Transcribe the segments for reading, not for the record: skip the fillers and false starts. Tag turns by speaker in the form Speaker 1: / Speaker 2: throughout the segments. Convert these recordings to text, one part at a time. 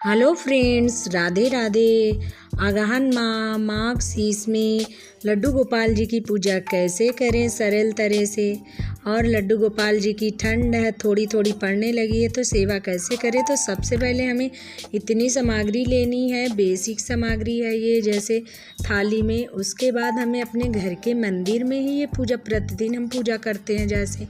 Speaker 1: Hello friends, Radhe Radhe. आगहन माघ शीस में लड्डू गोपाल जी की पूजा कैसे करें सरल तरह से। और लड्डू गोपाल जी की ठंड है, थोड़ी थोड़ी पड़ने लगी है, तो सेवा कैसे करें। तो सबसे पहले हमें इतनी सामग्री लेनी है, बेसिक सामग्री है ये, जैसे थाली में। उसके बाद हमें अपने घर के मंदिर में ही ये पूजा, प्रतिदिन हम पूजा करते हैं जैसे,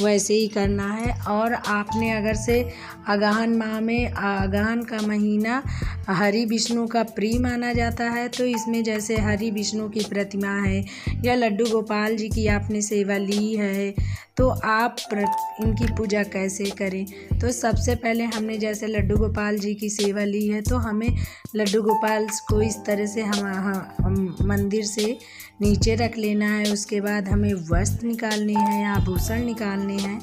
Speaker 1: वैसे ही करना है। और आपने अगर से अगहन माह में, अगहन का महीना हरि विष्णु का प्रिय माना जाता है, तो इसमें जैसे हरि विष्णु की प्रतिमा है या लड्डू गोपाल जी की आपने सेवा ली है, तो आप इनकी पूजा कैसे करें। तो सबसे पहले हमने जैसे लड्डू गोपाल जी की सेवा ली है, तो हमें लड्डू गोपाल को इस तरह से हम मंदिर से नीचे रख लेना है। उसके बाद हमें वस्त्र निकालने हैं या आभूषण निकालने हैं।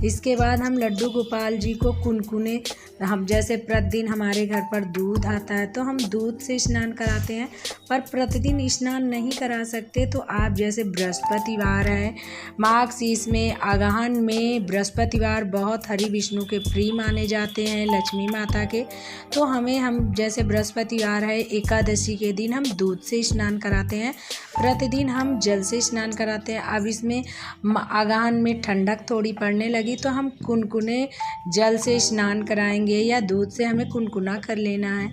Speaker 1: इसके बाद हम लड्डू गोपाल जी को कुनकुने, हम जैसे प्रतिदिन हमारे घर पर दूध आता है तो हम दूध से स्नान कराते हैं, पर प्रतिदिन स्नान नहीं करा सकते। तो आप जैसे बृहस्पतिवार है, माघ शीस में अगहन में बृहस्पतिवार बहुत हरि विष्णु के प्रिय माने जाते हैं, लक्ष्मी माता के। तो हम जैसे बृहस्पतिवार है, एकादशी के दिन हम दूध से स्नान कराते हैं, प्रतिदिन हम जल से स्नान कराते हैं। अब इसमें अगहन में ठंडक थोड़ी पड़ने लगी, तो हम कुनकुने जल से स्नान कराएंगे या दूध से हमें कुनकुना कर लेना है।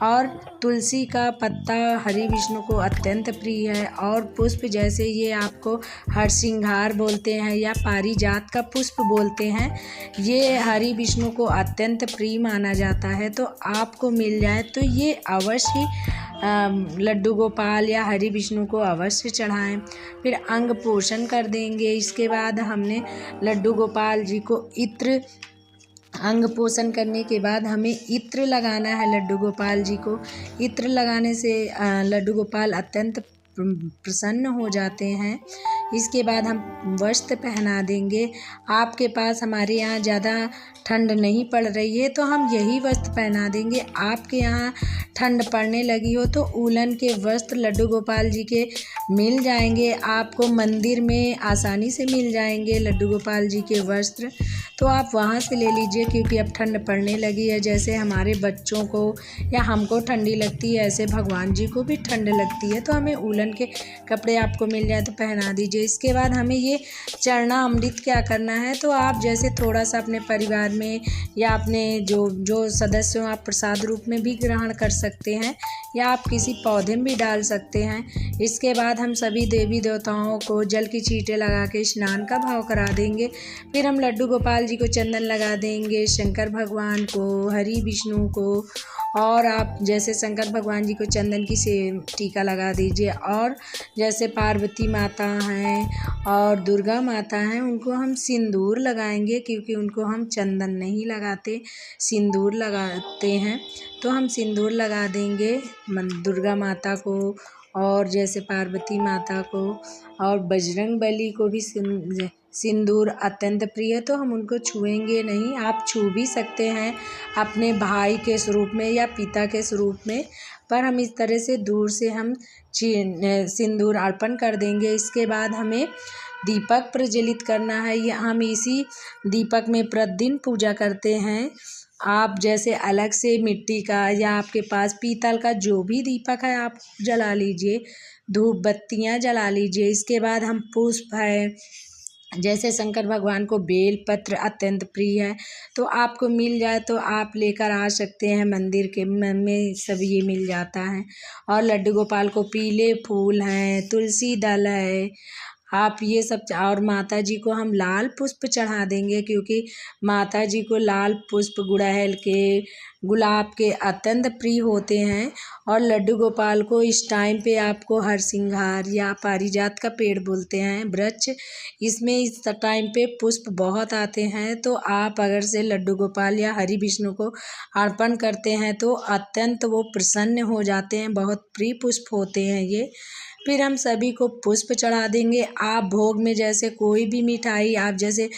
Speaker 1: और तुलसी का पत्ता हरि विष्णु को अत्यंत प्रिय है। और पुष्प जैसे ये आपको हरसिंगार बोलते हैं या पारिजात का पुष्प बोलते हैं, ये हरि विष्णु को अत्यंत प्रिय माना जाता है। तो आपको मिल जाए तो ये अवश्य लड्डू गोपाल या हरि विष्णु को अवश्य चढ़ाएं। फिर अंग पोषण कर देंगे। इसके बाद हमने लड्डू गोपाल जी को इत्र, अंग पोषण करने के बाद हमें इत्र लगाना है लड्डू गोपाल जी को। इत्र लगाने से लड्डू गोपाल अत्यंत प्रसन्न हो जाते हैं। इसके बाद हम वस्त्र पहना देंगे। आपके पास, हमारे यहाँ ज़्यादा ठंड नहीं पड़ रही है तो हम यही वस्त्र पहना देंगे। आपके यहाँ ठंड पड़ने लगी हो तो उलन के वस्त्र लड्डू गोपाल जी के मिल जाएंगे, आपको मंदिर में आसानी से मिल जाएंगे लड्डू गोपाल जी के वस्त्र, तो आप वहाँ से ले लीजिए। क्योंकि अब ठंड पड़ने लगी है, जैसे हमारे बच्चों को या हमको ठंडी लगती है, ऐसे भगवान जी को भी ठंड लगती है, तो हमें उलन के कपड़े आपको मिल जाए तो पहना दीजिए। इसके बाद हमें ये चरना अमृत क्या करना है, तो आप जैसे थोड़ा सा अपने परिवार में या अपने जो सदस्य हो, आप प्रसाद रूप में भी ग्रहण कर सकते हैं या आप किसी पौधे में भी डाल सकते हैं। इसके बाद हम सभी देवी देवताओं को जल की छींटे लगा के स्नान का भाव करा देंगे। फिर हम लड्डू गोपाल जी को चंदन लगा देंगे, शंकर भगवान को, हरि विष्णु को। और आप जैसे शंकर भगवान जी को चंदन की से टीका लगा दीजिए। और जैसे पार्वती माता हैं और दुर्गा माता हैं, उनको हम सिंदूर लगाएंगे, क्योंकि उनको हम चंदन नहीं लगाते, सिंदूर लगाते हैं। तो हम सिंदूर लगा देंगे दुर्गा माता को, और जैसे पार्वती माता को, और बजरंग बली को भी सिंदूर अत्यंत प्रिय है, तो हम उनको छुएंगे नहीं। आप छू भी सकते हैं अपने भाई के स्वरूप में या पिता के स्वरूप में, पर हम इस तरह से दूर से हम सिंदूर अर्पण कर देंगे। इसके बाद हमें दीपक प्रज्वलित करना है। या हम इसी दीपक में प्रतिदिन पूजा करते हैं। आप जैसे अलग से मिट्टी का या आपके पास पीतल का जो भी दीपक है आप जला लीजिए, धूप बत्तियाँ जला लीजिए। इसके बाद हम पुष्प है, जैसे शंकर भगवान को बेल पत्र अत्यंत प्रिय है, तो आपको मिल जाए तो आप लेकर आ सकते हैं, मंदिर के में सब ये मिल जाता है। और लड्डू गोपाल को पीले फूल हैं, तुलसी दल है, आप ये सब। और माता जी को हम लाल पुष्प चढ़ा देंगे, क्योंकि माता जी को लाल पुष्प गुड़हल के, गुलाब के अत्यंत प्रिय होते हैं। और लड्डू गोपाल को इस टाइम पे आपको हरसिंगार या पारिजात का पेड़ बोलते हैं, वृक्ष, इसमें इस टाइम पे पुष्प बहुत आते हैं। तो आप अगर से लड्डू गोपाल या हरि विष्णु को अर्पण करते हैं तो अत्यंत वो प्रसन्न हो जाते हैं, बहुत प्रिय पुष्प होते हैं ये। फिर हम सभी को पुष्प चढ़ा देंगे। आप भोग में जैसे कोई भी मिठाई, आप जैसे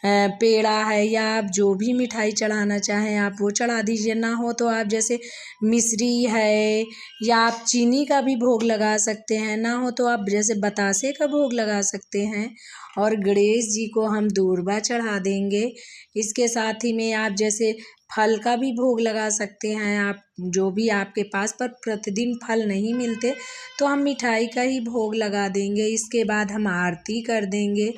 Speaker 1: पेड़ा है या आप जो भी मिठाई चढ़ाना चाहें आप वो चढ़ा दीजिए। ना हो तो आप जैसे मिश्री है या आप चीनी का भी भोग लगा सकते हैं। ना हो तो आप जैसे बतासे का भोग लगा सकते हैं। और गणेश जी को हम दूर्वा चढ़ा देंगे। इसके साथ ही में आप जैसे फल का भी भोग लगा सकते हैं आप, जो भी आपके पास, पर प्रतिदिन फल नहीं मिलते तो हम मिठाई का ही भोग लगा देंगे। इसके बाद हम आरती कर देंगे।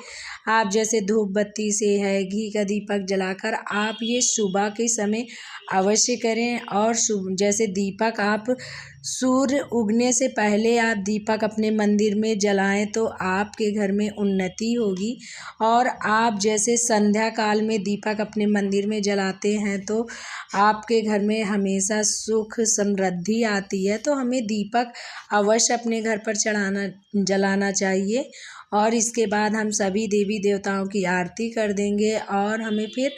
Speaker 1: आप जैसे धूप बत्ती से है, घी का दीपक जलाकर आप ये सुबह के समय अवश्य करें। और जैसे दीपक आप सूर्य उगने से पहले आप दीपक अपने मंदिर में जलाएं तो आपके घर में उन्नति होगी। और आप जैसे संध्या काल में दीपक अपने मंदिर में जलाते हैं तो आपके घर में हमेशा सुख समृद्धि आती है। तो हमें दीपक अवश्य अपने घर पर जलाना चाहिए। और इसके बाद हम सभी देवी देवताओं की आरती कर देंगे। और हमें फिर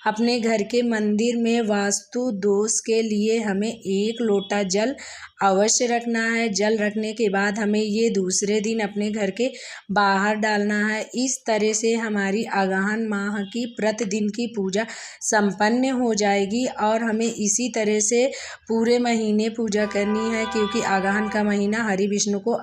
Speaker 1: अपने घर के मंदिर में वास्तु दोष के लिए हमें 1 लोटा जल अवश्य रखना है। जल रखने के बाद हमें ये दूसरे दिन अपने घर के बाहर डालना है। इस तरह से हमारी आगहन माह की प्रतिदिन की पूजा संपन्न हो जाएगी। और हमें इसी तरह से पूरे महीने पूजा करनी है, क्योंकि आगहन का महीना हरि विष्णु को